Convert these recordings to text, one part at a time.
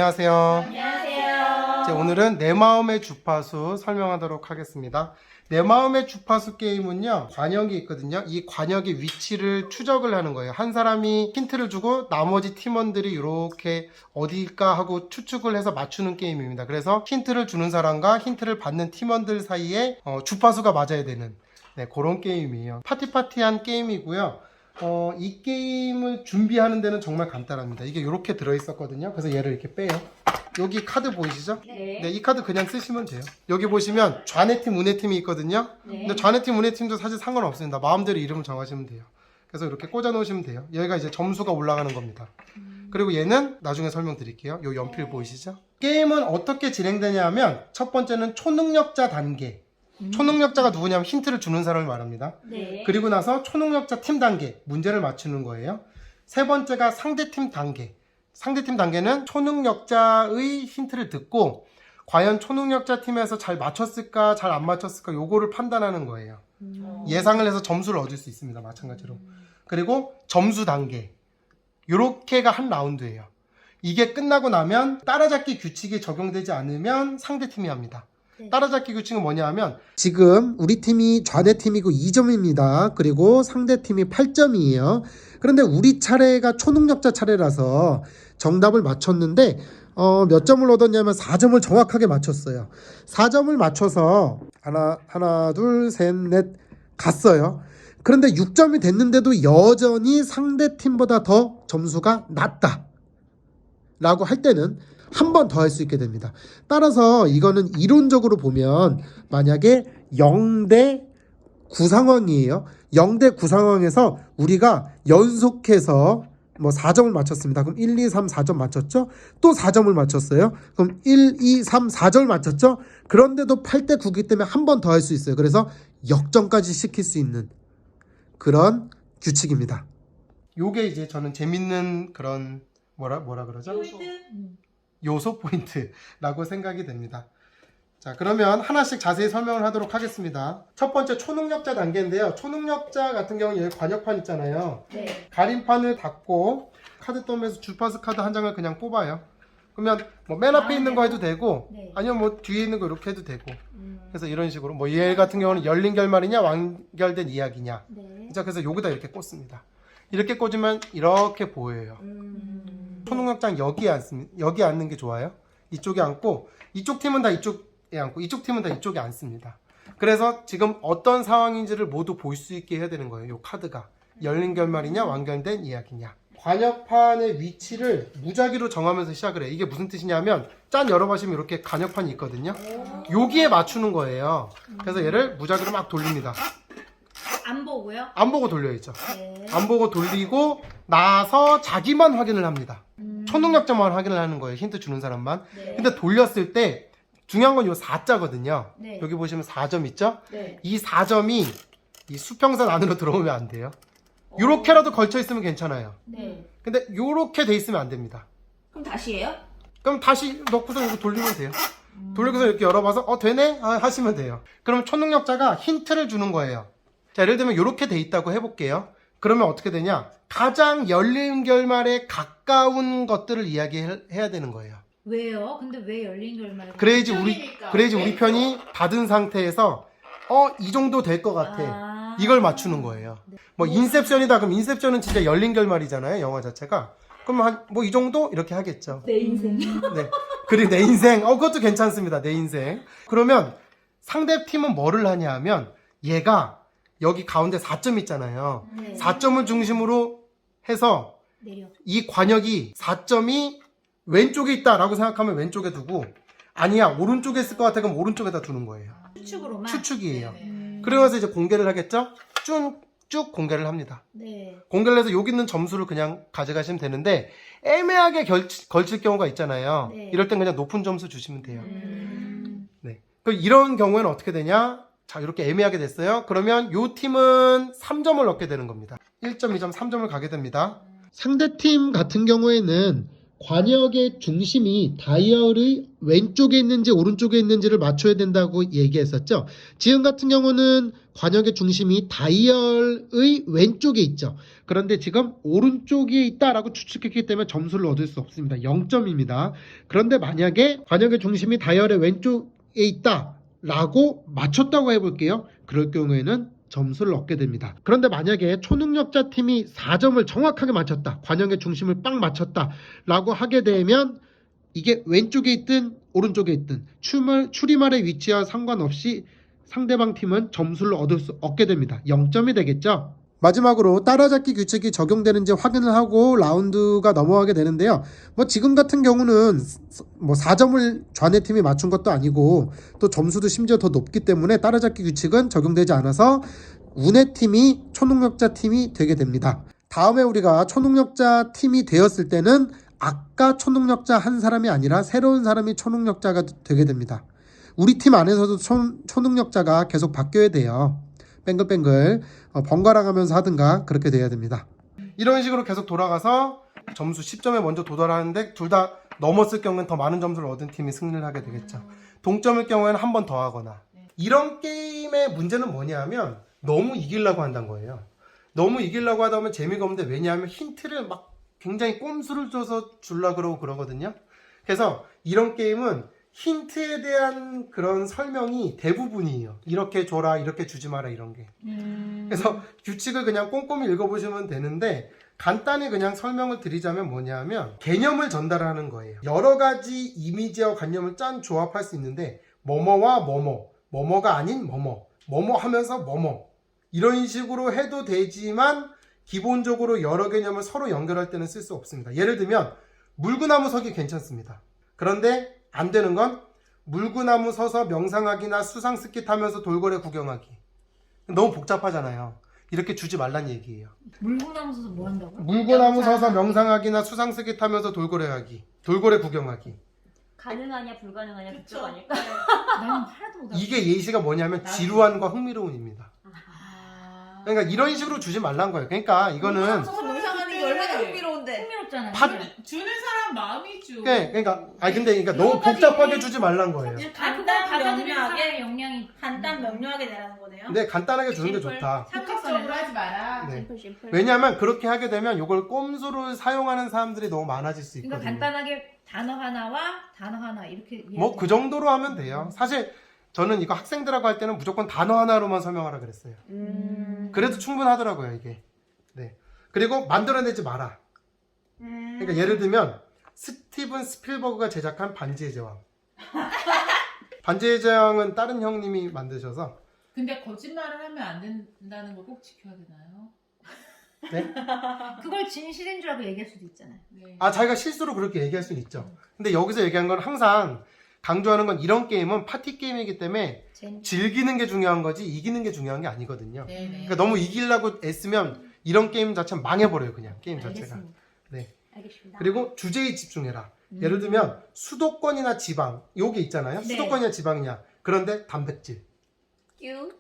안녕하세요. 안녕하세요. 오늘은 내 마음의 주파수 설명하도록 하겠습니다. 내 마음의 주파수 게임은요, 관역이 있거든요. 이 관역의 위치를 추적을 하는 거예요. 한 사람이 힌트를 주고 나머지 팀원들이 이렇게 어디일까 하고 추측을 해서 맞추는 게임입니다. 그래서 힌트를 주는 사람과 힌트를 받는 팀원들 사이에 주파수가 맞아야 되는 그런 게임이에요. 파티한 게임이고요. 이 게임을 준비하는 데는 정말 간단합니다. 이게 이렇게 들어있었거든요. 그래서 얘를 이렇게 빼요. 여기 카드 보이시죠? 네. 이 카드 그냥 쓰시면 돼요. 여기 보시면 좌뇌팀, 우뇌팀이 있거든요. 네. 근데 좌뇌팀, 우뇌팀도 사실 상관없습니다. 마음대로 이름을 정하시면 돼요. 그래서 이렇게 꽂아 놓으시면 돼요. 여기가 이제 점수가 올라가는 겁니다. 그리고 얘는 나중에 설명드릴게요. 요 연필 보이시죠? 게임은 어떻게 진행되냐 하면 첫 번째는 초능력자 단계. 초능력자가 누구냐면 힌트를 주는 사람을 말합니다. 네. 그리고 나서 초능력자 팀 단계, 문제를 맞추는 거예요. 세 번째가 상대팀 단계. 상대팀 단계는 초능력자의 힌트를 듣고 과연 초능력자 팀에서 잘 맞췄을까 잘 안 맞췄을까 요거를 판단하는 거예요. 예상을 해서 점수를 얻을 수 있습니다. 마찬가지로. 그리고 점수 단계. 요렇게가 한 라운드예요. 이게 끝나고 나면 따라잡기 규칙이 적용되지 않으면 상대팀이 합니다. 따라잡기 규칙은 뭐냐 하면 지금 우리 팀이 좌뇌팀이고 2점입니다. 그리고 상대팀이 8점이에요. 그런데 우리 차례가 초능력자 차례라서 정답을 맞췄는데 몇 점을 얻었냐면 4점을 정확하게 맞췄어요. 4점을 맞춰서 하나 둘 셋 넷 갔어요. 그런데 6점이 됐는데도 여전히 상대팀보다 더 점수가 낮다 라고 할 때는 한 번 더 할 수 있게 됩니다. 따라서 이거는 이론적으로 보면 만약에 0대 9 상황이에요. 0대 9 상황에서 우리가 연속해서 4점을 맞췄습니다. 그럼 1, 2, 3, 4점 맞췄죠? 또 4점을 맞췄어요. 그럼 1, 2, 3, 4점을 맞췄죠? 그런데도 8대 9이기 때문에 한 번 더 할 수 있어요. 그래서 역전까지 시킬 수 있는 그런 규칙입니다. 요게 이제 저는 재밌는 그런 뭐라 그러죠? 요소 포인트라고 생각이 됩니다. 자, 그러면 하나씩 자세히 설명을 하도록 하겠습니다. 첫 번째 초능력자 단계인데요. 초능력자 같은 경우는 여기 관역판 있잖아요. 네. 가림판을 닫고 카드 떠면서 주파수 카드 한 장을 그냥 뽑아요. 그러면 맨 앞에 있는 거 해도 되고 네. 아니면 뒤에 있는 거 이렇게 해도 되고 그래서 이런 식으로 얘 같은 경우는 열린 결말이냐 완결된 이야기냐. 네. 자, 그래서 여기다 이렇게 꽂습니다. 이렇게 꽂으면 이렇게 보여요. 초능력자는 여기 앉는 게 좋아요. 이쪽에 앉고 이쪽 팀은 다 이쪽에 앉고 이쪽 팀은 다 이쪽에 앉습니다. 그래서 지금 어떤 상황인지를 모두 볼 수 있게 해야 되는 거예요. 이 카드가 열린 결말이냐 완결된 이야기냐. 관역판의 위치를 무작위로 정하면서 시작을 해요. 이게 무슨 뜻이냐면 짠 열어보시면 이렇게 관역판이 있거든요. 여기에 맞추는 거예요. 그래서 얘를 무작위로 막 돌립니다. 안 보고요? 안 보고 돌려야죠. 네. 안 보고 돌리고 나서 자기만 확인을 합니다. 초능력자만 확인을 하는 거예요. 힌트 주는 사람만. 네. 근데 돌렸을 때 중요한 건 요 4자거든요. 네. 여기 보시면 4점 있죠? 네. 이 4점이 이 수평선 안으로 들어오면 안 돼요. 요렇게라도 걸쳐 있으면 괜찮아요. 네. 근데 요렇게 돼 있으면 안 됩니다. 그럼 다시 해요? 그럼 다시 넣고서 이거 돌리면 돼요. 돌리고서 이렇게 열어봐서 되네? 하시면 돼요. 그럼 초능력자가 힌트를 주는 거예요. 자, 예를 들면 이렇게 돼 있다고 해볼게요. 그러면 어떻게 되냐? 가장 열린 결말에 가까운 것들을 이야기해야 되는 거예요. 왜요? 근데 왜 열린 결말을? 그래야지 우리 편이 받은 상태에서 이 정도 될 것 같아. 이걸 맞추는 거예요. 인셉션이다. 그럼 인셉션은 진짜 열린 결말이잖아요. 영화 자체가. 그럼 이 정도? 이렇게 하겠죠. 내 인생. 네. 그리고 내 인생. 그것도 괜찮습니다. 내 인생. 그러면 상대팀은 뭐를 하냐 하면 얘가 여기 가운데 4점 있잖아요. 네. 4점을 중심으로 해서 내려. 이 관역이 4점이 왼쪽에 있다라고 생각하면 왼쪽에 두고 아니야 오른쪽에 있을 것 같아 그럼 오른쪽에다 두는 거예요. 추측으로만. 추측이에요. 그러면서 이제 공개를 하겠죠? 쭉 공개를 합니다. 네. 공개를 해서 여기 있는 점수를 그냥 가져가시면 되는데 애매하게 걸칠 경우가 있잖아요. 네. 이럴 땐 그냥 높은 점수 주시면 돼요. 네. 그럼 이런 경우에는 어떻게 되냐? 자, 이렇게 애매하게 됐어요. 그러면 요 팀은 3점을 얻게 되는 겁니다. 1점, 2점, 3점을 가게 됩니다. 상대팀 같은 경우에는 관역의 중심이 다이얼의 왼쪽에 있는지 오른쪽에 있는지를 맞춰야 된다고 얘기했었죠. 지금 같은 경우는 관역의 중심이 다이얼의 왼쪽에 있죠. 그런데 지금 오른쪽에 있다라고 추측했기 때문에 점수를 얻을 수 없습니다. 0점입니다. 그런데 만약에 관역의 중심이 다이얼의 왼쪽에 있다라고 맞췄다고 해볼게요. 그럴 경우에는 점수를 얻게 됩니다. 그런데 만약에 초능력자 팀이 4점을 정확하게 맞췄다. 관역의 중심을 빡 맞췄다. 라고 하게 되면 이게 왼쪽에 있든 오른쪽에 있든 추리말의 위치와 상관없이 상대방 팀은 점수를 얻게 됩니다. 0점이 되겠죠. 마지막으로 따라잡기 규칙이 적용되는지 확인을 하고 라운드가 넘어가게 되는데요. 뭐 지금 같은 경우는 뭐 4점을 좌뇌 팀이 맞춘 것도 아니고 또 점수도 심지어 더 높기 때문에 따라잡기 규칙은 적용되지 않아서 우뇌 팀이 초능력자 팀이 되게 됩니다. 다음에 우리가 초능력자 팀이 되었을 때는 아까 초능력자 한 사람이 아니라 새로운 사람이 초능력자가 되게 됩니다. 우리 팀 안에서도 초능력자가 계속 바뀌어야 돼요. 뱅글뱅글 번갈아 가면서 하든가 그렇게 돼야 됩니다. 이런 식으로 계속 돌아가서 점수 10점에 먼저 도달하는데 둘 다 넘었을 경우는 더 많은 점수를 얻은 팀이 승리를 하게 되겠죠. 동점일 경우에는 한 번 더 하거나. 이런 게임의 문제는 뭐냐면 너무 이기려고 한다는 거예요. 너무 이기려고 하다 보면 재미가 없는데, 왜냐하면 힌트를 막 굉장히 꼼수를 줘서 주려고 그러고 그러거든요. 그래서 이런 게임은 힌트에 대한 그런 설명이 대부분이에요. 이렇게 줘라, 이렇게 주지 마라, 이런 게. 그래서 규칙을 그냥 꼼꼼히 읽어보시면 되는데, 간단히 그냥 설명을 드리자면 뭐냐면 개념을 전달하는 거예요. 여러 가지 이미지와 관념을 짠 조합할 수 있는데 뭐뭐와 뭐뭐, 뭐뭐가 아닌 뭐뭐, 뭐뭐 하면서 뭐뭐, 이런 식으로 해도 되지만 기본적으로 여러 개념을 서로 연결할 때는 쓸 수 없습니다. 예를 들면 물구나무 서기 괜찮습니다. 그런데 안 되는 건 물구나무 서서 명상하기나 수상 스키 타면서 돌고래 구경하기. 너무 복잡하잖아요. 이렇게 주지 말란 얘기예요. 물구나무 서서 뭐 한다고요? 물구나무 서서 명상하기나 수상 스키 타면서 돌고래 하기, 돌고래 구경하기. 가능하냐 불가능하냐 그쪽 아닐까? 나는 하나도 못 이게 예시가 뭐냐면 지루한과 흥미로운입니다. 그러니까 이런 식으로 주지 말란 거예요. 그러니까 이거는 서서 명상하는 게 얼마나 흥미로운데. 흥미롭잖아요. 주는 사람 마음이죠. 그러니까 그러니까 너무 복잡하게 주지 말란 거예요. 간단 받아들이는 명료하게 사람의 역량이 간단 명료하게 내라는 거네요. 근데 간단하게 주는 게 좋다. 상식적으로 하지 마라. 네. 심플. 왜냐하면 그렇게 하게 되면 이걸 꼼수를 사용하는 사람들이 너무 많아질 수 그러니까 있거든요. 간단하게 단어 하나와 단어 하나 이렇게 뭐 그 정도로 하면 돼요. 사실 저는 이거 학생들하고 할 때는 무조건 단어 하나로만 설명하라 그랬어요. 그래도 충분하더라고요, 이게. 네. 그리고 만들어내지 마라. 그러니까 예를 들면 스티븐 스필버그가 제작한 반지의 제왕. 반지의 제왕은 다른 형님이 만드셔서. 근데 거짓말을 하면 안 된다는 걸 꼭 지켜야 되나요? 네? 그걸 진실인 줄 알고 얘기할 수도 있잖아요. 네. 자기가 실수로 그렇게 얘기할 수는 있죠. 근데 여기서 얘기한 건 항상 강조하는 건 이런 게임은 파티 게임이기 때문에 즐기는 게 중요한 거지 이기는 게 중요한 게 아니거든요. 네네. 그러니까 너무 이기려고 애쓰면 이런 게임 자체는 망해버려요, 그냥 게임 자체가. 알겠습니다. 네. 알겠습니다. 그리고 주제에 집중해라. 예를 들면 수도권이나 지방, 요게 있잖아요. 네. 수도권이냐 지방이냐. 그런데 단백질. 큐.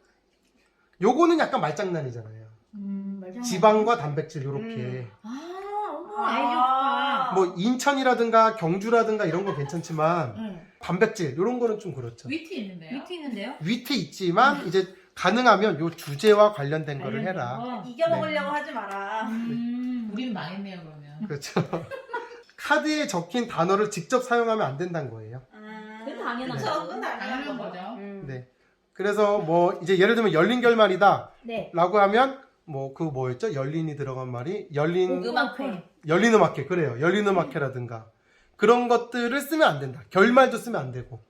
요거는 약간 말장난이잖아요. 말장난. 지방과 단백질 요렇게. 어머, 아이디어 뭐 인천이라든가 경주라든가 이런 거 괜찮지만 응. 단백질 요런 거는 좀 그렇죠. 위트 있는데요. 밑에 있는데요? 위트 있지만 이제 가능하면 요 주제와 관련된 거를 해라. 이겨먹으려고 하지 마라. 우리는 망했네요 그러면. 그렇죠. 카드에 적힌 단어를 직접 사용하면 안 된다는 거예요. 그건 당연하죠. 네. 그건 당연한 거죠. 네. 그래서 뭐 이제 예를 들면 열린 결말이다 네. 라고 하면 뭐 그 뭐였죠? 열린이 들어간 말이 열린 음악회. 그래요. 열린 음악회라든가 그런 것들을 쓰면 안 된다. 결말도 쓰면 안 되고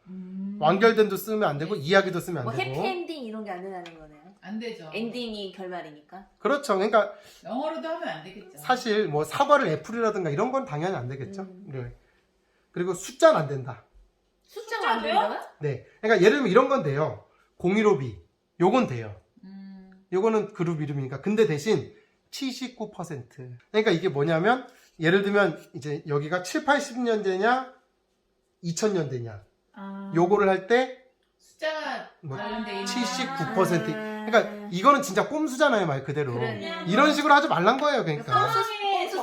완결된도 쓰면 안 되고 이야기도 쓰면 안 뭐 되고. 해피엔딩 이런 게 안 된다는 거네요. 안 되죠. 엔딩이 결말이니까. 그렇죠. 그러니까 영어로도 하면 안 되겠죠. 사실 뭐 사과를 애플이라든가 이런 건 당연히 안 되겠죠. 네. 그리고 숫자는 안 된다. 숫자가 안 된다고요? 네. 그러니까 예를 들면 이런 건 돼요. 015B. 요건 돼요. 요거는 그룹 이름이니까. 근데 대신 79%. 그러니까 이게 뭐냐면 예를 들면 이제 여기가 7, 80년대냐 2000년대냐 요거를 할 때 숫자가 뭐 관련돼 있는 79%. 그러니까 이거는 진짜 꼼수잖아요, 말 그대로. 그러네요. 이런 식으로 하지 말란 거예요, 그러니까. 꼼수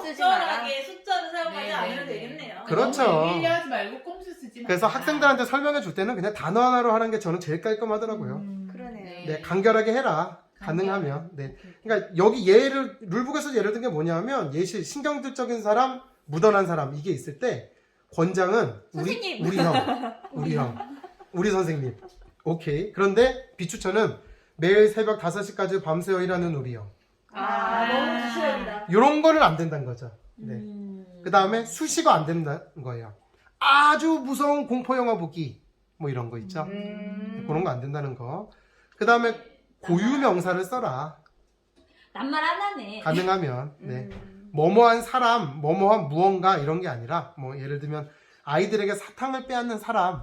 쓰지 마라. 적절하게 숫자를 사용하지 네, 않으면 네, 되겠네요. 그렇죠. 일리하지 말고 꼼수 쓰지 마. 그래서 학생들한테 설명해 줄 때는 그냥 단어 하나로 하는 게 저는 제일 깔끔하더라고요. 그러네요. 네, 간결하게 해라. 가능하면. 네. 그러니까 여기 예를 룰북에서 예를 든 게 뭐냐면 예시 신경질적인 사람, 무던한 사람 이게 있을 때 권장은 선생님. 우리 선생님. 오케이. 그런데 비추천은 매일 새벽 5시까지 밤새워 일하는 우리 형. 너무 주시합니다. 이런 거는 안 된다는 거죠. 네. 그 다음에 수식어 안 된다는 거예요. 아주 무서운 공포 영화 보기 뭐 이런 거 있죠. 그런 거 안 된다는 거. 그 다음에 고유 명사를 써라. 낱말 하나네. 가능하면. 네. 뭐뭐한 사람, 뭐뭐한 무언가 이런 게 아니라 뭐 예를 들면 아이들에게 사탕을 빼앗는 사람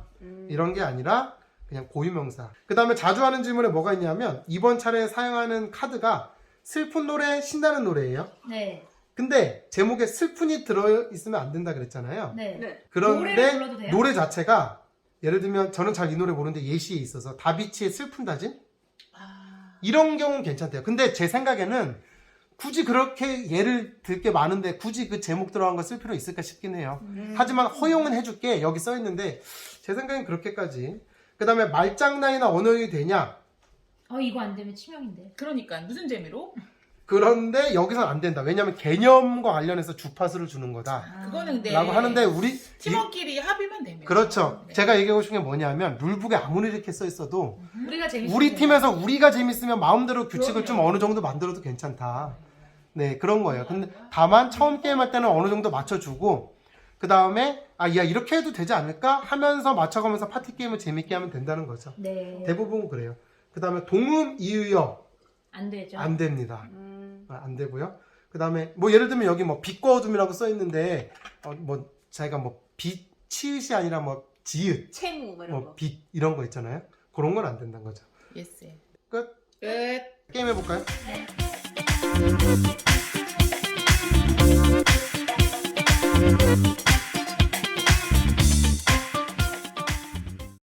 이런 게 아니라 그냥 고유명사. 그 다음에 자주 하는 질문에 뭐가 있냐면 이번 차례 사용하는 카드가 슬픈 노래, 신나는 노래예요. 네. 근데 제목에 슬픈이 들어있으면 안 된다 그랬잖아요. 네. 네. 노래를 그런데 불러도 돼요? 노래 자체가 예를 들면 저는 잘 이 노래 모르는데 예시에 있어서 다비치의 슬픈 다짐? 이런 경우는 괜찮대요. 근데 제 생각에는 굳이 그렇게 예를 들 게 많은데 굳이 그 제목 들어간 거 쓸 필요 있을까 싶긴 해요. 하지만 허용은 해줄게 여기 써 있는데 제 생각엔 그렇게까지. 그 다음에 말장난이나 언어용이 되냐? 이거 안 되면 치명인데. 그러니까 무슨 재미로? 그런데 여기선 안 된다. 왜냐하면 개념과 관련해서 주파수를 주는 거다. 그거는 근데 라고 하는데 우리 팀원끼리 합의면 됩니다. 그렇죠. 네. 제가 얘기하고 싶은 게 뭐냐면 룰북에 아무리 이렇게 써 있어도 우리가 재밌어. 우리 팀에서 우리가 재밌으면 마음대로 규칙을 그럼요. 좀 어느 정도 만들어도 괜찮다. 네, 그런 거예요. 근데 다만 처음 게임할 때는 어느 정도 맞춰주고 그 다음에 야 이렇게 해도 되지 않을까 하면서 맞춰가면서 파티 게임을 재밌게 하면 된다는 거죠. 네. 대부분 그래요. 그 다음에 동음 이의어 안 되죠. 안 됩니다. 안 되고요. 그 다음에 뭐 예를 들면 여기 뭐 빛과 어둠이라고 써 있는데 뭐 자기가 뭐 빛 치읓이 아니라 뭐 지읒 채무 뭐 이런 뭐 거. 빛 이런 거 있잖아요. 그런 건 안 된다는 거죠. 예스. 끝. 끝. 게임 해볼까요? 네.